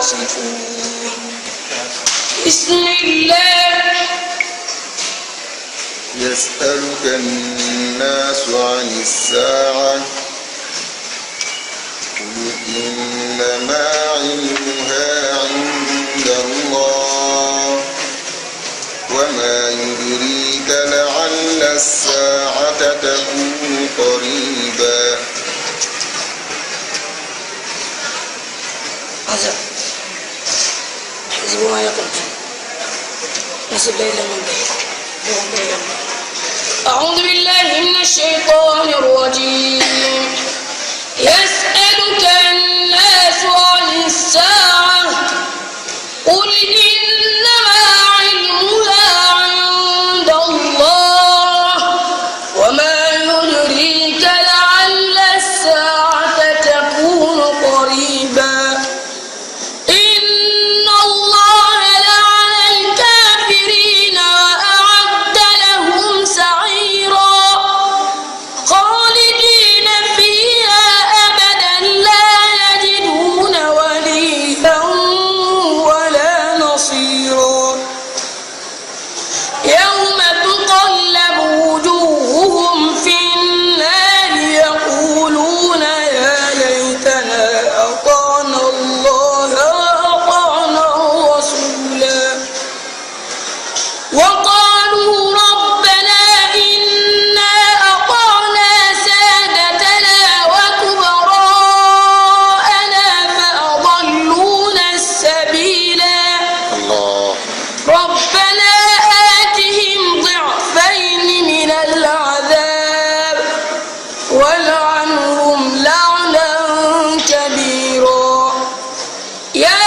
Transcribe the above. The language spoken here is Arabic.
يصفون. بسم الله. يسألك الناس عن الساعة قل إنما علمها عند الله وما يدريك لعل الساعة تكون قريبا. حسب ما يقول نسب ليلة من بيت. أعوذ بالله من الشيطان الرجيم. يسألك الناس عن الساعة قل إنما علمها عند الله وما يدريك لعل الساعة تكون قريبا. إن الله لعن الكافرين وأعد لهم سعيرا خالدين فيها أبدا لا يجدون وليا ولا نصيرا. يوم تقلب وجوههم في النار يقولون يا ليتنا أطعنا الله وأطعنا الرسولا وقالوا ربنا إنا أطعنا سادتنا وكبراءنا فأضلونا السبيلا. الله. ربنا آتهم ضعفين من العذاب والعنهم لعنا كبيرا. يا